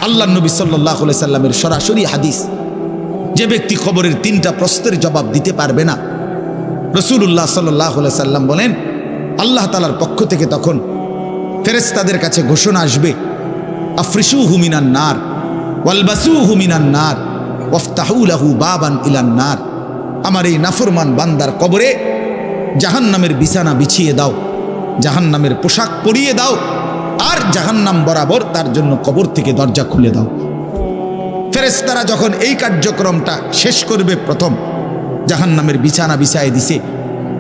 আল্লাহ নবী সাল্লাল্লাহু আলাইহি সাল্লামের সরাসরি হাদিস, যে ব্যক্তি কবরের 3টা প্রশ্নের জবাব দিতে পারবে না, রাসূলুল্লাহ সাল্লাল্লাহু আলাইহি সাল্লাম বলেন আল্লাহ তাআলার পক্ষ থেকে তখন ফেরেশতাদের কাছে ঘোষণা আসবে, আফরিশুহু মিনান নার ওয়ালবাসুহু মিনান নার ওয়াফতাহু লাহু বাবান ইলান নার। আমার এই নাফরমান বান্দার কবরে জাহান্নামের বিছানা বিছিয়ে দাও, জাহান্নামের পোশাক পরিয়ে দাও, আর জাহান্নাম বরাবর তার জন্য কবর থেকে দরজা খুলে দাও। ফেরেশতারা যখন এই কার্যক্রমটা শেষ করবে, প্রথম জাহান্নামের বিছানা বিছায় দিছে,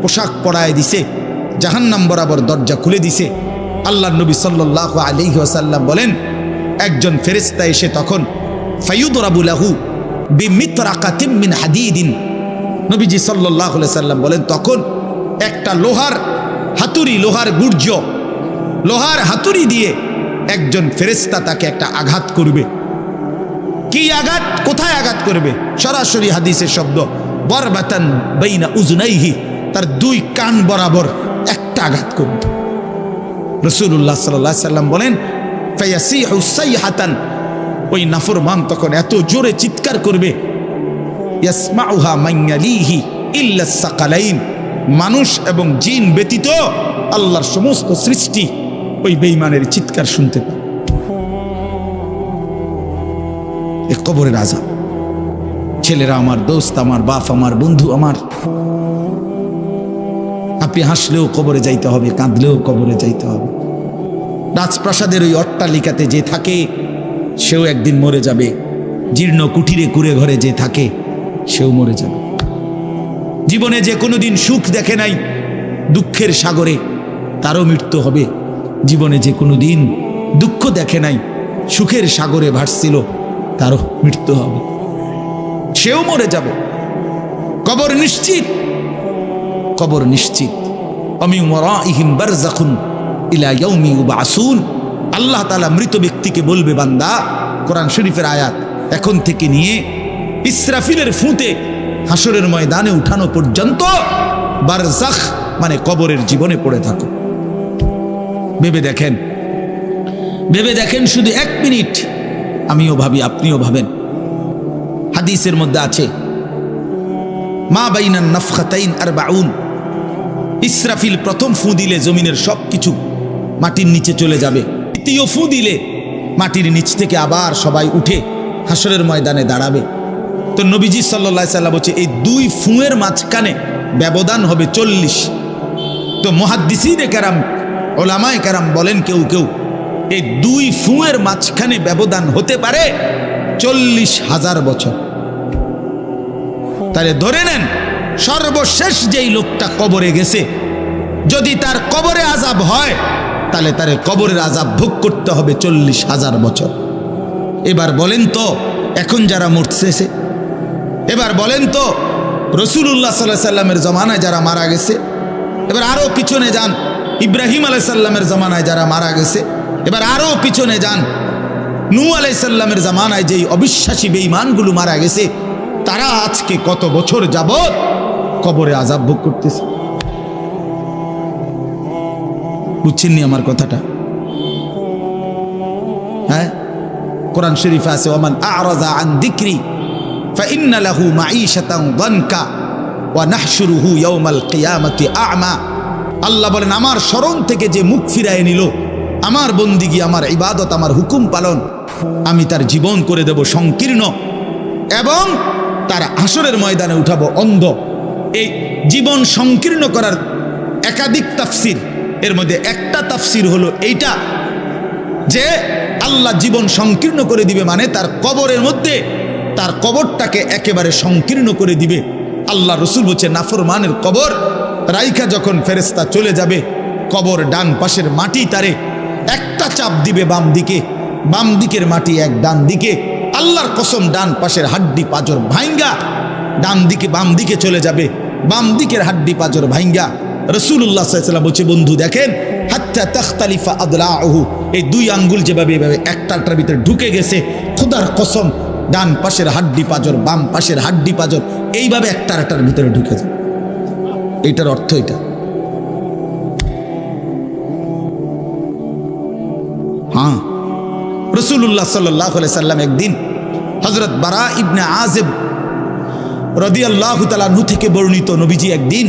পোশাক পরায় দিছে, জাহান্নাম বরাবর দরজা খুলে দিছে, আল্লাহ নবী সাল্লাল্লাহু আলাইহি ওয়াসাল্লাম বলেন একজন ফেরেশতা এসে তখন ফায়ুদরাবু লাহু বিমিতরাকাতিন মিন হাদিদিন, নবীজি সাল্লাল্লাহু আলাইহি সাল্লাম বলেন তখন একটা লোহার হাতুড়ি, লোহার গুর্জ, লোহার হাতুড়ি দিয়ে একজন ফেরেশতা তাকে একটা আঘাত করবে। কি আঘাত, কোথায় আঘাত করবে? সরাসরি হাদিসের শব্দ, বরবাতান বাইনা উজনাইহি, তার 2 কান বরাবর একটা আঘাত করবে। রাসূলুল্লাহ সাল্লাল্লাহু আলাইহি সাল্লাম বলেন ফায়াসিহু সাইহাতান, ওই নাফরমান তখন এত জোরে চিৎকার করবে, ইয়াসমাউহা মান ইয়ালিহি ইল্লা সাকালাইন, মানুষ এবং জিন ব্যতীত আল্লাহর সমস্ত সৃষ্টি ওই বেঈমানের চিৎকার শুনতে পায়। এই কবরের আযাব। ছেলেরা আমার, দোস্ত আমার, বাপ আমার, বন্ধু আমার, আপনি হাসলেও কবরে যাইতে হবে, কাঁদলেও কবরে যাইতে হবে। রাজপ্রাসাদের ওই অট্টালিকাতে যে থাকে সেও একদিন মরে যাবে, জীর্ণ কুঠিরে কুড়ে ঘরে যে থাকে সেও মরে যাবে। জীবনে যে কোনোদিন সুখ দেখে নাই, দুঃখের সাগরে তারও মৃত্যু হবে। জীবনে যে কোনোদিন দুঃখ দেখে নাই, সুখের সাগরে ভাসছিল, তারও মৃত্যু হবে, সেও মরে যাবে। কবর নিশ্চিত, কবর নিশ্চিত। আমিন ওয়ারাইহিম বারযাখুন ইলা ইয়াউমি ইউবআসুন। আল্লাহ তাআলা মৃত ব্যক্তিকে বলবে, বান্দা, কোরআন শরীফের আয়াত, এখন থেকে নিয়ে ইসরাফিলের ফুঁতে হাসরের ময়দানে উঠানো পর্যন্ত বারযাখ মানে কবরের জীবনে পড়ে থাকো। ভেবে দেখেন, ভেবে দেখেন, শুধু 1 মিনিট আমিও ভাবি, আপনিও ভাবেন। হাদিসের মধ্যে আছে মা বাইনান নাফখাতাইন 40, ইসরাফিল প্রথম ফু দিলে জমিনের সব কিছু মাটির নিচে চলে যাবে, দ্বিতীয় ফু দিলে মাটির নিচ থেকে আবার সবাই উঠে হাসরের ময়দানে দাঁড়াবে। তো নবীজি সাল্লাল্লাহু আলাইহি সাল্লাম বলছে এই 2 ফুঁয়ের মাঝখানে ব্যবধান হবে 40। তো মুহাদ্দিসিনে কেরাম, ওলামায়ে কেরাম বলেন কেউ কেউ এই 2 ফুঁয়ের মাঝখানে ব্যবধান হতে পারে 40,000 বছর। তাহলে ধরে নেন সর্বশেষ যেই লোকটা কবরে গেছে, যদি তার কবরে আযাব হয় তাহলে তার কবরের আযাব ভোগ করতে হবে 40,000 বছর। এবার বলেন তো এখন যারা মরতেছে, এবার বলেন তো রাসূলুল্লাহ সাল্লাল্লাহু আলাইহি সাল্লামের জমানায় যারা মারা গেছে, এবার আরো পিছনে যান, ইব্রাহিম আলাইহিস সালামের জমানায় যারা মারা গেছে, এবার আরো পিছনে যান, নূহ আলাইহিস সালামের জমানায় যেই অবিশ্বাসী বেঈমানগুলো মারা গেছে, তারা আজকে কত বছর যাবত কবরে আযাব ভোগ করতেছে। বুঝছেননি আমার কথাটা? হ্যাঁ, কোরআন শরীফে আছে ওমান আ'রাযা আন যিকরি ফাইন্না লাহু মাঈশাতান দানকা ওয়া নাহশুরুহু ইয়াওমাল কিয়ামাতি আ'মা। আল্লাহ বলেন আমার স্মরণ থেকে যে মুখ ফিরায় নিল, আমার বন্দিগি, আমার ইবাদত, আমার হুকুম পালন, আমি তার জীবন করে দেব সংকীর্ণ এবং তার হাসরের ময়দানে উঠাবো অন্ধ। এই জীবন সংকীর্ণ করার একাধিক তাফসির, এর মধ্যে একটা তাফসির হলো এইটা যে আল্লাহ জীবন সংকীর্ণ করে দিবে, মানে তার কবরের মধ্যে তার কবরটাকে একেবারে সংকীর্ণ করে দিবে। আল্লাহ রসুল বলছে নাফরমানের কবর রাইখা যখন ফেরেশতা চলে যাবে, কবর ডান পাশের মাটি তারে একটা চাপ দিবে বাম দিকে, বাম দিকের মাটি এক ডান দিকে, আল্লাহর কসম ডান পাশের হাড্ডি পাঁজর ভাঙ্গা ডান দিকে বাম দিকে চলে যাবে, বাম দিকের হাড্ডি পাঁজর ভাঙ্গা। রাসূলুল্লাহ সাল্লাল্লাহু আলাইহি ওয়াসাল্লাম বলছে, বন্ধু দেখেন, হাত্তা তাখতালিফা আদলাউহু, এই 2 আঙ্গুল যেভাবে এভাবে একটার ভিতরে ঢুকে গেছে, খোদার কসম ডান পাশের হাড্ডি পাঁজর বাম পাশের হাড্ডি পাঁজর এইভাবে একটার ভিতরে ঢুকে যায়। এইটার অর্থ এটা। হ্যাঁ, রাসূলুল্লাহ সাল্লাল্লাহু আলাইহি সাল্লাম একদিন হযরত বারা ইবনে আযিব রাদিয়াল্লাহু তাআলা আনহু থেকে বর্ণিত, নবীজি একদিন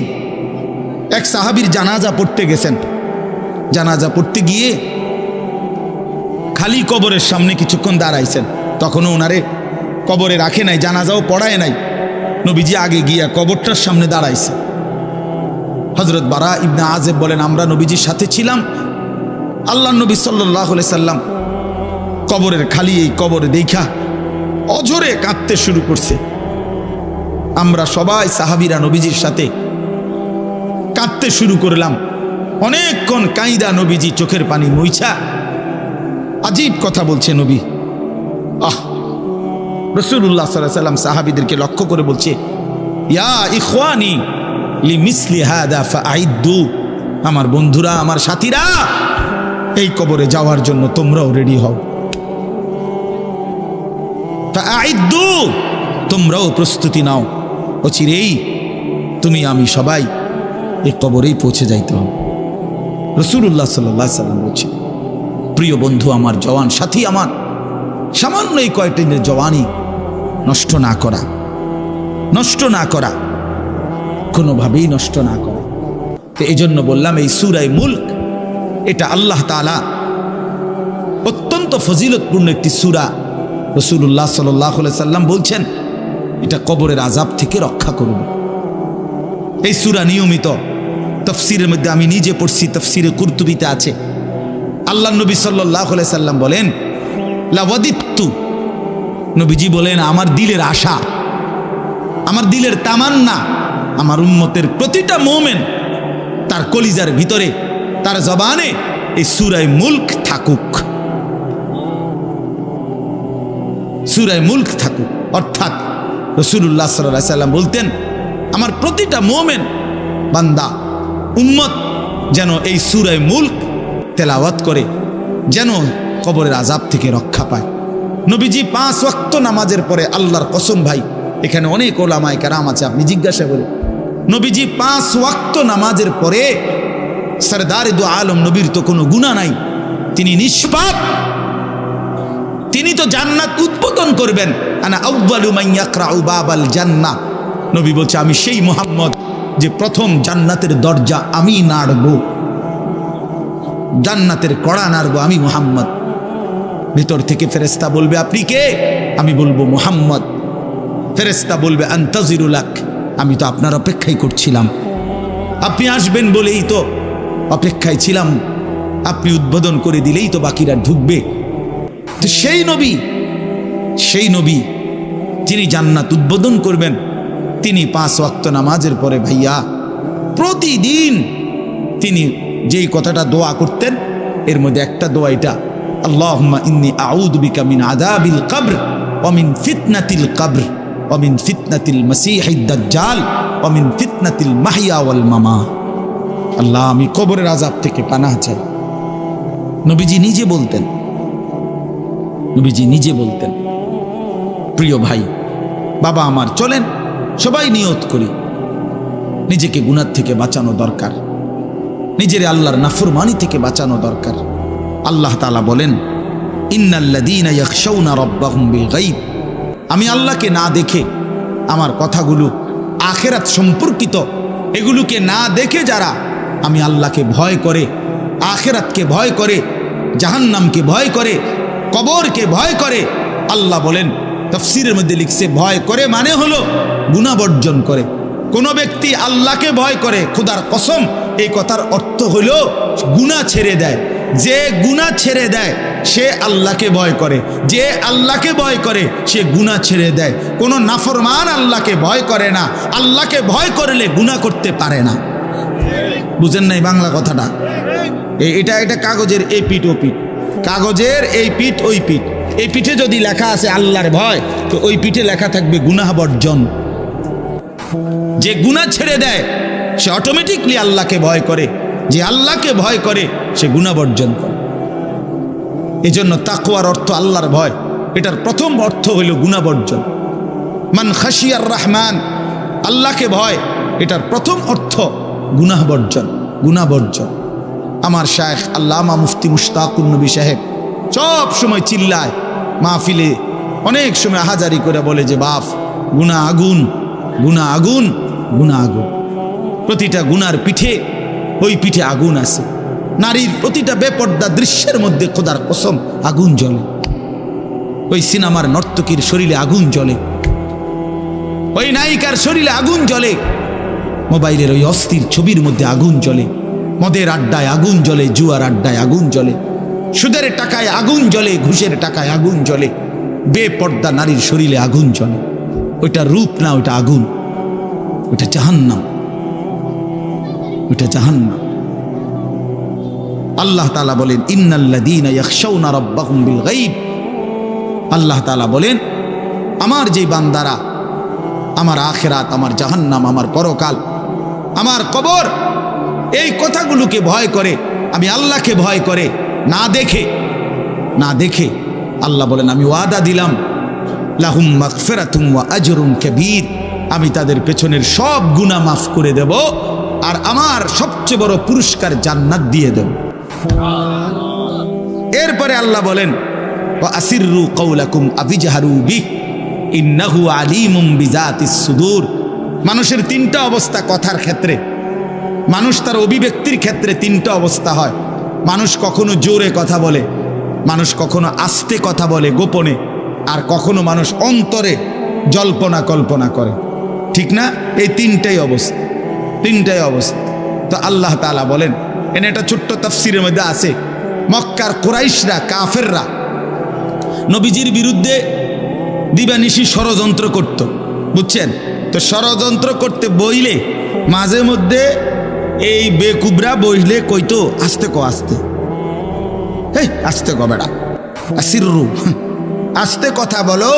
এক সাহাবীর জানাজা পড়তে গেছেন। জানাজা পড়তে গিয়ে খালি কবরের সামনে কিছুক্ষণ দাঁড়াইছেন। তখনও ওনারে কবরে রাখে নাই, জানাজাও পড়ায় নাই। নবীজি আগে গিয়া কবরটার সামনে দাঁড়াইছে। হযরত বারা ইবনে আযিব বলেন, আমরা নবীজির সাথে ছিলাম। আল্লাহর নবী সাল্লাল্লাহু আলাইহি সাল্লাম কবরের খালি এই কবরে দেখা অঝরে কাঁদতে শুরু করছে। আমরা সবাই সাহাবীরা নবীজির সাথে কাঁদতে শুরু করলাম। অনেকক্ষণ কাইদা নবীজি চোখের পানি মুইছা আজীব কথা বলছে নবী। রাসূলুল্লাহ সাল্লাল্লাহু আলাইহি সাল্লাম সাহাবীদেরকে লক্ষ্য করে বলছে, ইয়া ইখওয়ানি লিমিসলি হাদা ফাআইদ্দু, আমার বন্ধুরা, আমার সাথীরা, এই কবরে যাওয়ার জন্য তোমরাও রেডি হও। ফাআইদ্দু, তোমরাও প্রস্তুতি নাও, অচিরেই তুমি আমি সবাই এই কবরেই পৌঁছে যাইতে হবে। রাসূলুল্লাহ সাল্লাল্লাহু আলাইহি সাল্লাম বলছেন, প্রিয় বন্ধু আমার, জওয়ান সাথী আমার, সামান্য এই কয়েকটা দিনের জওয়ানি নষ্ট না করা, নষ্ট না করা, কোনোভাবেই নষ্ট না করা। তো এই জন্য বললাম, এই সূরা মুলক এটা আল্লাহ তাআলা অত্যন্ত ফজিলতপূর্ণ একটি সূরা। রাসূলুল্লাহ সাল্লাল্লাহু আলাইহি সাল্লাম বলছেন এটা কবরের আযাব থেকে রক্ষা করবে। এই সূরা নিয়মিত তাফসীরের মধ্যে আমি নিজে পড়ছি, তাফসীরে কুরতুবিতে আছে। আল্লাহ নবী সাল্লাল্লাহু আলাইহি সাল্লাম বলেন, লাওয়াদিত্তু, নবীজি বলেন আমার দিলের আশা, আমার দিলের তামান্না, আমার উম্মতের প্রতিটা মুমিন তার কলিজার ভিতরে, তার জবানে এই সূরা মুলক থাকুক, সূরা মুলক থাকুক। অর্থাৎ রাসূলুল্লাহ সাল্লাল্লাহু আলাইহি সাল্লাম বলতেন, আমার প্রতিটা মুমিন বান্দা উম্মত যেন এই সূরা মুলক তেলাওয়াত করে, যেন কবরের আযাব থেকে রক্ষা পায়। নবীজি 5 ওয়াক্ত নামাজের পরে, আল্লাহর কসম ভাই, এখানে অনেক ওলামায়ে কেরাম আছে, আপনি জিজ্ঞাসা করেন, নবীজি 5 ওয়াক্ত নামাজের পরে, সরদারে দু আলম নবীর তো কোনো গুনাহ নাই, তিনি নিষ্পাপ, তিনি তো জান্নাত উদ্বোধন করবেন। আনা আউয়ালু মান ইয়াকরাউ বাবাল জান্নাহ, নবী বলছে আমি সেই মুহাম্মদ যে প্রথম জান্নাতের দরজা আমি নাড়ব, জান্নাতের কড়া নাড়ব আমি মুহাম্মদ। ভিতর থেকে ফেরেশতা বলবে আপনি কে? আমি বলবো মুহাম্মদ। ফেরেশতা বলবে আনতাজিরু লাক, আমি তো আপনার অপেক্ষাই করছিলাম, আপনি আসবেন বলেই তো অপেক্ষায় ছিলাম, আপনি উদ্বোধন করে দিলেই তো বাকিরা ঢুকবে। তো সেই নবী যিনি জান্নাত উদ্বোধন করবেন, তিনি 5 ওয়াক্ত নামাজের পরে ভাইয়া প্রতিদিন তিনি যেই কথাটা দোয়া করতেন, এর মধ্যে একটা দোয়া এটা, আল্লাহুম্মা ইন্নী আউযু বিকা মিন আযাবিল কবর ওয়া মিন ফিতনাতিল কবর ওয়া মিন ফিতনাতিল মাসীহিদ দাজ্জাল ওয়া মিন ফিতনাতিল মাহইয়া ওয়াল মামাত। আল্লাহ, আমি কবরের আযাব থেকে পানাহ চাই। নবীজি নিজে বলতেন, নবীজি নিজে বলতেন। প্রিয় ভাই, বাবা আমার, চলেন সবাই নিয়ত করি, নিজেকে গুনাহ থেকে বাঁচানো দরকার, নিজের আল্লাহর নাফরমানি থেকে বাঁচানো দরকার। আল্লাহ তাআলা বলেন, ইন্নাল্লাযীনা ইয়াখশাউনা রাব্বাহুম বিল গায়ব, আমি আল্লাহকে না দেখে, আমার কথাগুলো আখিরাত সম্পর্কিত, এগুলোকে না দেখে যারা আমি আল্লাহকে ভয় করে, আখিরাতকে ভয় করে, জাহান্নামকে ভয় করে, কবরকে ভয় করে, আল্লাহ বলেন, তাফসীরের মধ্যে লিখছে ভয় করে মানে হলো গুনাহ বর্জন করে। কোন ব্যক্তি আল্লাহকে ভয় করে, খোদার কসম এই কথার অর্থ হলো গুনাহ ছেড়ে দেয়। যে গুনাহ ছেড়ে দেয় সে আল্লাহকে ভয় করে, যে আল্লাহকে ভয় করে সে গুনাহ ছেড়ে দেয়। কোন নাফরমান আল্লাহকে ভয় করে না, আল্লাহকে ভয় করলে গুনাহ করতে পারে না। বুঝেন নাই বাংলা কথাটা? এটা কাগজের এই পিঠ ও পিঠ, কাগজের এই পিঠ ওই পিঠ। এই পিঠে যদি লেখা আছে আল্লাহর ভয়, তো ওই পিঠে লেখা থাকবে গুনাহ বর্জন। যে গুনাহ ছেড়ে দেয় সে অটোমেটিকলি আল্লাহকে ভয় করে, যে আল্লাহকে ভয় করে সে গুনাহ বর্জন করে। এজন্য তাকওয়ার অর্থ আল্লাহর ভয়, এটার প্রথম অর্থ হইল গুনাহ বর্জন। মান খাশিয়ার রহমান, আল্লাহকে ভয়, এটার প্রথম অর্থ গুনাহ বর্জন, গুনাহ বর্জন। আমার শায়েখ আল্লামা মুফতি মুশতাকুর নবী সাহেব সব সময় চিল্লায় মাহফিলে, অনেক সময় হাজারি করে বলে যে বাপ গুনাহ আগুন, গুনাহ আগুন, গুনাহ আগুন। প্রতিটা গুনার পিঠে, ওই পিঠে আগুন আছে। নারীর প্রতিটা বেপর্দা দৃশ্যের মধ্যে খোদার কসম আগুন জ্বলে। ওই সিনেমার নর্তকীর শরীরে আগুন জ্বলে, ওই নায়িকার শরীরে আগুন জ্বলে, মোবাইলের ওই অস্থির ছবির মধ্যে আগুন জ্বলে, মদের আড্ডায় আগুন জ্বলে, জুয়ার আড্ডায় আগুন জ্বলে, সুদের টাকায় আগুন জ্বলে, ঘুষের টাকায় আগুন জ্বলে, বেপর্দা নারীর শরীরে আগুন জ্বলে। ওইটা রূপ না, ওইটা আগুন, ওইটা জাহান্নাম, ওইটা জাহান্নাম। আল্লাহ তাআলা বলেন ইন্নাল্লাযীনা ইয়াখশাউনা রাব্বাহুম বিল গায়ব। আল্লাহ তাআলা বলেন আমার যে বান্দারা আমার আখিরাত, আমার জাহান্নাম, আমার পরকাল, আমার কবর, এই কথাগুলোকে ভয় করে, আমি আল্লাহকে ভয় করে, না দেখে আল্লাহ বলেন আমি ওয়াদা দিলাম লাহুম মাগফিরাতুম ওয়া আজরুন কাবীর, আমি তাদের পেছনের সব গুনাহ মাফ করে দেব আর আমার সবচেয়ে বড় পুরস্কার জান্নাত দিয়ে দেব। এরপরে আল্লাহ বলেন ওয়া আসিররু কাওলাকুম আবিজহারু বিহি ইন্নাহু আলিমুম বিজাতিস সুদূর। মানুষের তিনটা অবস্থা কথার ক্ষেত্রে, মানুষ তার অভিব্যক্তির ক্ষেত্রে তিনটা অবস্থা হয়। মানুষ কখনো জোরে কথা বলে, মানুষ কখনো আস্তে কথা বলে গোপনে, আর কখনো মানুষ অন্তরে জল্পনা কল্পনা করে, ঠিক না? এই তিনটাই অবস্থা, তিনটাই অবস্থা। তো আল্লাহ তাআলা বলেন, এনে একটা ছোট্ট তাফসীরের মধ্যে আছে, মক্কার কুরাইশরা, কাফেররা নবীজির বিরুদ্ধে দিবানিশি ষড়যন্ত্র করত, বুঝছেন? তো ষড়যন্ত্র করতে বইলে মাঝে মধ্যে এই বেকুবরা বইলে কইতো আস্তে কো, আস্তে, এই আস্তে কো বেড়া, আসিররু, আস্তে কথা বলো,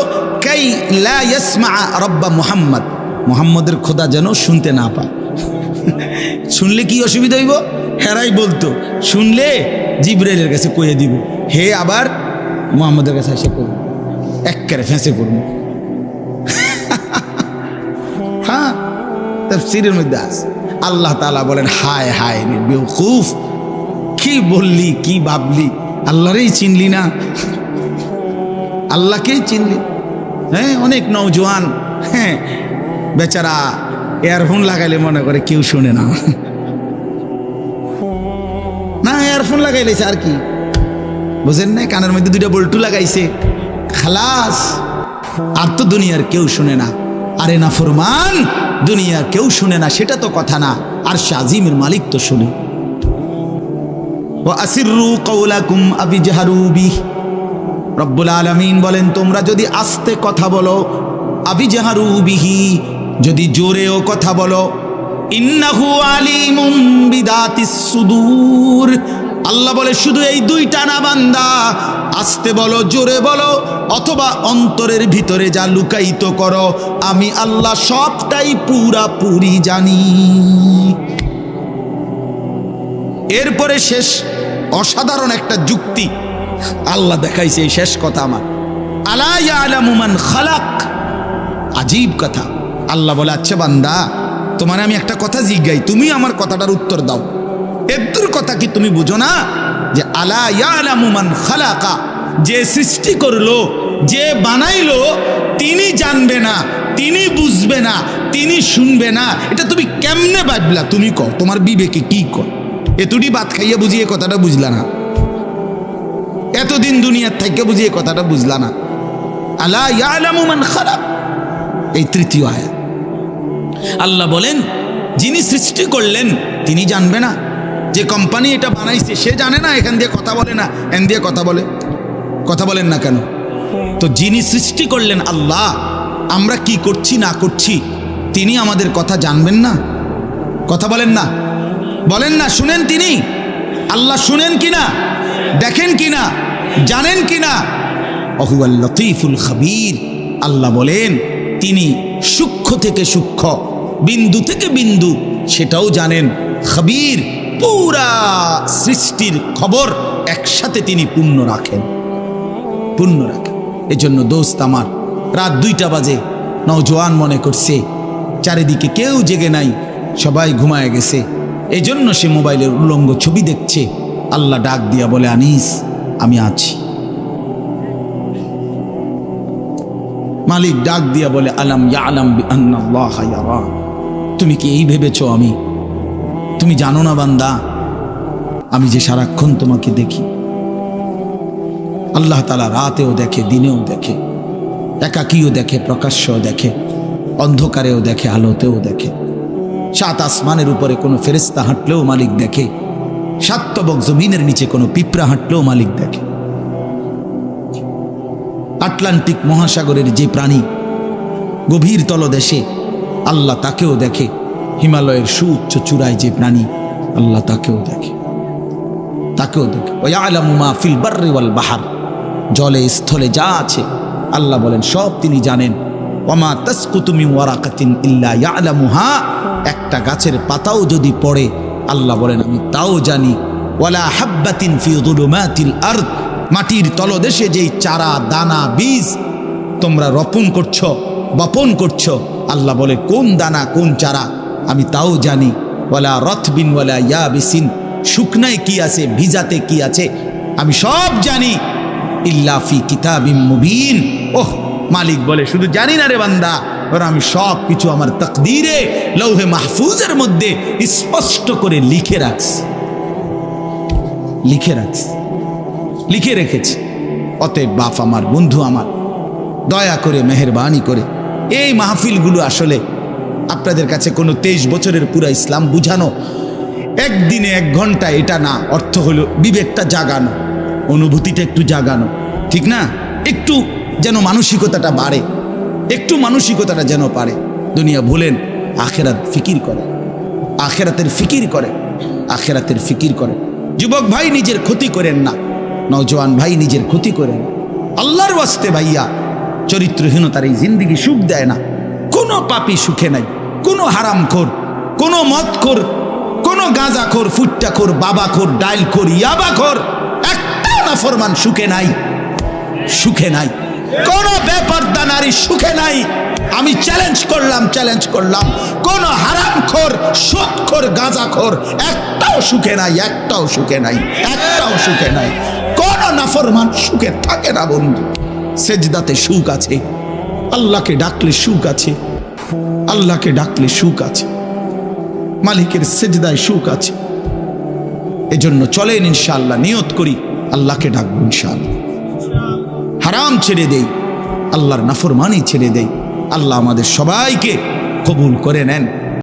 কাই লা ইয়াসমা রব্বা মুহাম্মদ, মুহাম্মদের খোদা যেন শুনতে না পায়। শুনলে কি অসুবিধা হইব? হেরাই বলতো শুনলে জিবরাইলের কাছে কইয়ে দিব, হে আবার মুহাম্মদের কাছে এসে কইব, একবারে ফেঁসে পড়বো। হ্যাঁ, তাফসীরের মধ্যে আছে। আল্লাহ তাআলা বলেন হায় হায় রে বেওকুফ, কি বললি, কি ভাবলি, আল্লাহরেই চিনলি না, আল্লাহকেই চিনলি। হ্যাঁ, অনেক নওজোয়ান হ্যাঁ বেচারা ইয়ারফোন লাগাইলে মনে করে কেউ শুনে না, না ইয়ারফোন লাগাইলেছে আর কি, বুঝেন না? কানের মধ্যে দুইটা বল্টু লাগাইছে, খালাস, আর তো দুনিয়ার কেউ শুনে না। আরে না ফরমান, দুনিয়ার কেউ শুনে না সেটা তো কথা না, আর শাজিমের মালিক তো শুনে। ওয়া আসিররু কাওলাকুম আবিজহারু বিহি, রব্বুল আলামিন বলেন তোমরা যদি আস্তে কথা বলো, আবিজহারু বিহি, যদি জোরেও কথা বলো, ইন্নাহু আলিমুম বিদাতিস সুদূর, আল্লাহ বলে শুধু এই দুইটা না বান্দা, আস্তে বলো, জোরে বলো, অথবা অন্তরের ভিতরে যা লুকায়িত করো, আমি আল্লাহ সবটাই পুরাপুরি জানি। এরপরে শেষ অসাধারণ একটা যুক্তি আল্লাহ দেখাইছে, এই শেষ কথা আমার, আলা ইয়ালামু মান খালাক, আজীব কথা। আল্লাহ বলে আচ্ছা বান্দা, তোমার আমি একটা কথা জিজ্ঞাই, তুমি আমার কথাটার উত্তর দাও। এর কথা কি তুমি বুঝো না যে আলা ইয়ালামু মান খালাকা, যে সৃষ্টি করলো, যে বানাইলো, তিনি জানবে না, তিনি বুঝবে না, তিনি শুনবে না, এটা তুমি কেমনে ভাবলা? তুমি কও, তোমার বিবেকে কি কর? এতটি ভাত খাইয়া বুঝিয়ে কথাটা বুঝলা না, এতদিন দুনিয়ার থেকে বুঝিয়ে কথাটা বুঝলা না। আলা ইয়ালামু মান খালাক, এই তৃতীয় আয়াত। আল্লাহ বলেন যিনি সৃষ্টি করলেন তিনি জানবে না? যে কোম্পানি এটা বানাইছে সে জানে না এখান দিয়ে কথা বলে না, এখান দিয়ে কথা বলে? কথা বলেন না কেন? তো যিনি সৃষ্টি করলেন আল্লাহ, আমরা কি করছি না করছি তিনি আমাদের কথা জানবেন না? কথা বলেন না, বলেন না, শুনেন তিনি? আল্লাহ শুনেন কিনা, দেখেন কিনা, জানেন কিনা? ওহুয়াল লতীফুল খবীর, আল্লাহ বলেন তিনি সূক্ষ্ম থেকে সূক্ষ্ম, বিন্দু থেকে বিন্দু সেটাও জানেন। খবীর, পুরা সৃষ্টির খবর একসাথে তিনি পূর্ণ রাখেন, পূর্ণ রাখেন। এজন্য দোস্ত আমার, রাত 2টা বাজে, নওজোয়ান মনে করছে চারিদিকে কেউ জেগে নাই, সবাই ঘুমায় গেছে, এই জন্য সে মোবাইলের উলঙ্গ ছবি দেখছে। আল্লাহ ডাক দিয়া বলে আনিস আমি আছি, মালিক ডাক দিয়া বলে আলাম ইয়ালাম বিআন্নাল্লাহা ইয়ারা, তুমি কি এই ভেবেছো তুমি জানো না বান্দা আমি যে সারাক্ষণ তোমাকে দেখি। আল্লাহ তাআলা রাতেও দেখে, দিনেও দেখে, একাকীও দেখে, প্রকাশ্যও দেখে, অন্ধকারেও দেখে, আলোতেও দেখে। সাত আসমানের উপরে কোনো ফেরেশতা হাঁটলেও মালিক দেখে, সাত তবক জমিনের নিচে কোনো পিঁপড়া হাঁটলেও মালিক দেখে। আটলান্টিক মহাসাগরের যে প্রাণী গভীর তলদেশে, আল্লাহ তাকেও দেখে। হিমালয়ের সুউচ্চ চূড়ায় যে প্রাণী, আল্লাহ তাকেও দেখে। ওয়ায়ালামু মা ফিল বাররি ওয়াল বাহর, জলে স্থলে যা আছে আল্লাহ বলেন সব তিনি জানেন। ওয়ামা তাসকুতু মিন ওয়ারাকাতিন ইল্লা ইয়ালামুহা, একটা গাছের পাতাও যদি পড়ে আল্লাহ বলেন আমি তাও জানি। ওয়ালা হাব্বাতিন ফি যুলুমাতিল আরদ, মাটির তলদেশে যেই চারা দানা বীজ তোমরা রোপণ করছো, বপন করছো, আল্লাহ বলে কোন দানা কোন চারা আমি তাও জানি। ওয়ালা রতবিন ওয়ালা ইয়াবিসিন, শুকনায় কি আছে ভিজাতে কি আছে আমি সব জানি। ইল্লা ফি কিতাবিম মুবিন, ওহ মালিক বলে শুধু জানি না রে বান্দা, ওরা আমি সব কিছু আমার তাকদীরে লৌহে মাহফুজের মধ্যে স্পষ্ট করে লিখে রেখেছি। অতএব বাপ আমার, বন্ধু আমার, দয়া করে মেহেরবানি করে এই মাহফিলগুলো আসলে আপনাদের কাছে কোনো 23 বছরের পুরা ইসলাম বুঝানো, একদিনে 1 ঘন্টা এটা না। অর্থ হলো বিবেকটা জাগানো, অনুভূতিটা একটু জাগানো, ঠিক না? একটু যেন মানসিকতাটা বাড়ে, একটু মানসিকতাটা যেন পারে। দুনিয়া ভুলেন, আখেরাত ফিকির করে, আখেরাতের ফিকির করে। যুবক ভাই নিজের ক্ষতি করেন না, নওজোয়ান ভাই নিজের ক্ষতি করেন। আল্লাহর ওয়াস্তে ভাইয়া, চরিত্রহীনতার এই জিন্দেগি সুখ দেয় না। কোনো পাপী সুখে নাই, কোনো হারামখোর, কোনো মদখোর, কোনো গাঁজাখোর, ফুট্টাখোর, বাবাখোর, ডাইলখোর, ইয়াবাখোর, একটা নাফরমান সুখে নাই। কোন বেপরদা নারী সুখে নাই। আমি চ্যালেঞ্জ করলাম, কোন হারামখোর, সুদখোর, গাঁজাখোর একটাও সুখে নাই। কোন নাফরমান সুখে থাকে না বন্ধু। সেজদাতে সুখ আছে, আল্লাহকে ডাকলে সুখ আছে, মালিকের সেজদায় সুখ আছে। এজন্য চলেন ইনশাআল্লাহ, নিয়ত করি আল্লাহকে ডাকবো ইনশাআল্লাহ। হারাম ছেড়ে দেই, আল্লাহর নাফরমানি ছেড়ে দেই। আল্লাহ আমাদের সবাইকে কবুল করে নেন।